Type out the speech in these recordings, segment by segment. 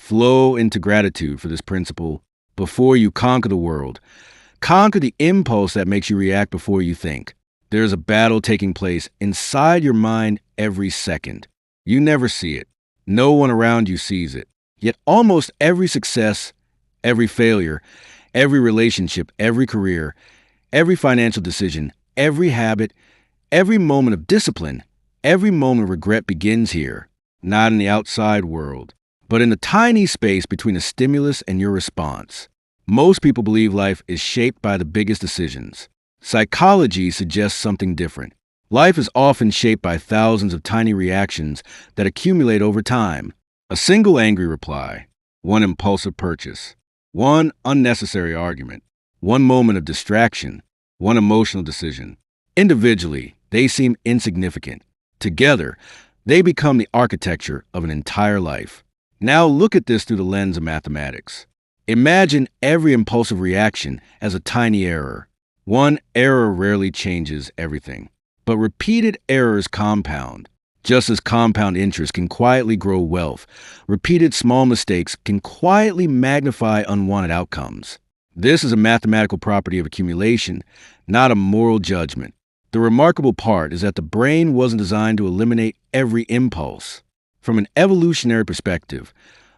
Flow into gratitude for this principle before you conquer the world. Conquer the impulse that makes you react before you think. There's a battle taking place inside your mind every second. You never see it. No one around you sees it. Yet almost every success, every failure, every relationship, every career, every financial decision, every habit, every moment of discipline, every moment of regret begins here, not in the outside world, but in the tiny space between the stimulus and your response. Most people believe life is shaped by the biggest decisions. Psychology suggests something different. Life is often shaped by thousands of tiny reactions that accumulate over time. A single angry reply, one impulsive purchase, one unnecessary argument, one moment of distraction, one emotional decision. Individually, they seem insignificant. Together, they become the architecture of an entire life. Now look at this through the lens of mathematics. Imagine every impulsive reaction as a tiny error. One error rarely changes everything, but repeated errors compound. Just as compound interest can quietly grow wealth, repeated small mistakes can quietly magnify unwanted outcomes. This is a mathematical property of accumulation, not a moral judgment. The remarkable part is that the brain wasn't designed to eliminate every impulse. From an evolutionary perspective,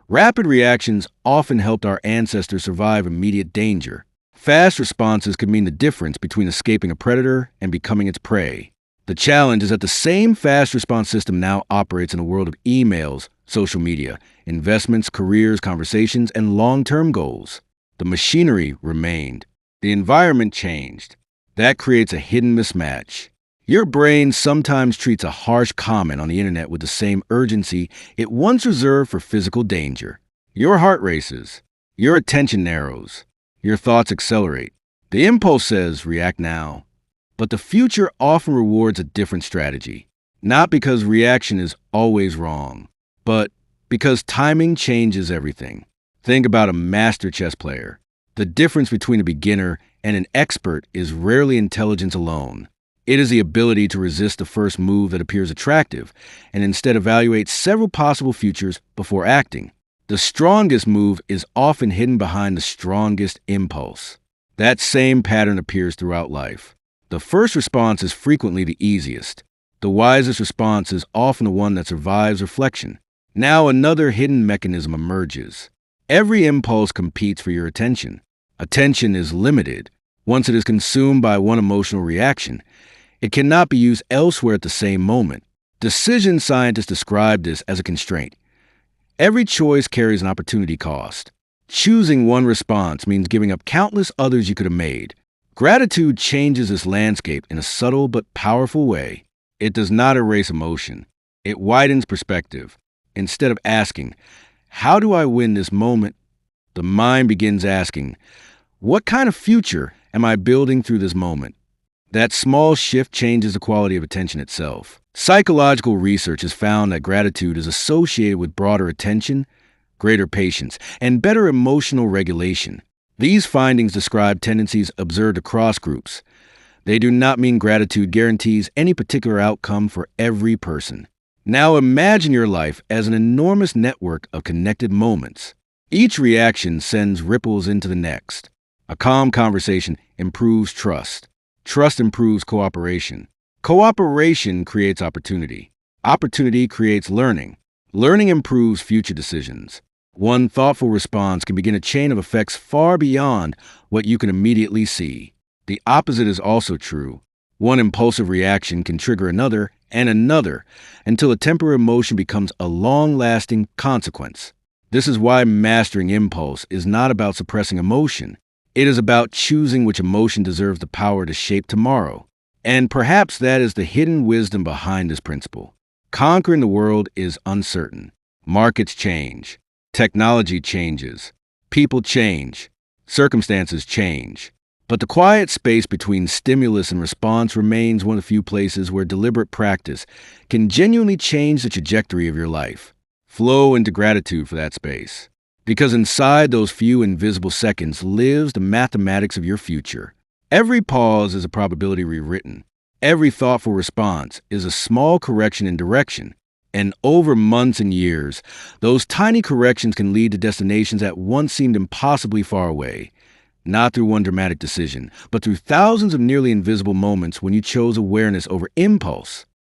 rapid reactions often helped our ancestors survive immediate danger. Fast responses could mean the difference between escaping a predator and becoming its prey. The challenge is that the same fast response system now operates in a world of emails, social media, investments, careers, conversations, and long-term goals. The machinery remained. The environment changed. That creates a hidden mismatch. Your brain sometimes treats a harsh comment on the internet with the same urgency it once reserved for physical danger. Your heart races. Your attention narrows. Your thoughts accelerate. The impulse says, react now. But the future often rewards a different strategy. Not because reaction is always wrong, but because timing changes everything. Think about a master chess player. The difference between a beginner and an expert is rarely intelligence alone. It is the ability to resist the first move that appears attractive and instead evaluate several possible futures before acting. The strongest move is often hidden behind the strongest impulse. That same pattern appears throughout life. The first response is frequently the easiest. The wisest response is often the one that survives reflection. Now another hidden mechanism emerges. Every impulse competes for your attention. Attention is limited. Once it is consumed by one emotional reaction, it cannot be used elsewhere at the same moment. Decision scientists describe this as a constraint. Every choice carries an opportunity cost. Choosing one response means giving up countless others you could have made. Gratitude changes this landscape in a subtle but powerful way. It does not erase emotion. It widens perspective. Instead of asking, how do I win this moment? The mind begins asking, what kind of future am I building through this moment? That small shift changes the quality of attention itself. Psychological research has found that gratitude is associated with broader attention, greater patience, and better emotional regulation. These findings describe tendencies observed across groups. They do not mean gratitude guarantees any particular outcome for every person. Now imagine your life as an enormous network of connected moments. Each reaction sends ripples into the next. A calm conversation improves trust. Trust improves cooperation. Cooperation creates opportunity. Opportunity creates learning. Learning improves future decisions. One thoughtful response can begin a chain of effects far beyond what you can immediately see. The opposite is also true. One impulsive reaction can trigger another and another until a temporary emotion becomes a long-lasting consequence. This is why mastering impulse is not about suppressing emotion. It is about choosing which emotion deserves the power to shape tomorrow. And perhaps that is the hidden wisdom behind this principle. Conquering the world is uncertain. Markets change. Technology changes. People change. Circumstances change. But the quiet space between stimulus and response remains one of the few places where deliberate practice can genuinely change the trajectory of your life. Flow into gratitude for that space. Because inside those few invisible seconds lives the mathematics of your future. Every pause is a probability rewritten. Every thoughtful response is a small correction in direction. And over months and years, those tiny corrections can lead to destinations that once seemed impossibly far away. Not through one dramatic decision, but through thousands of nearly invisible moments when you chose awareness over impulse.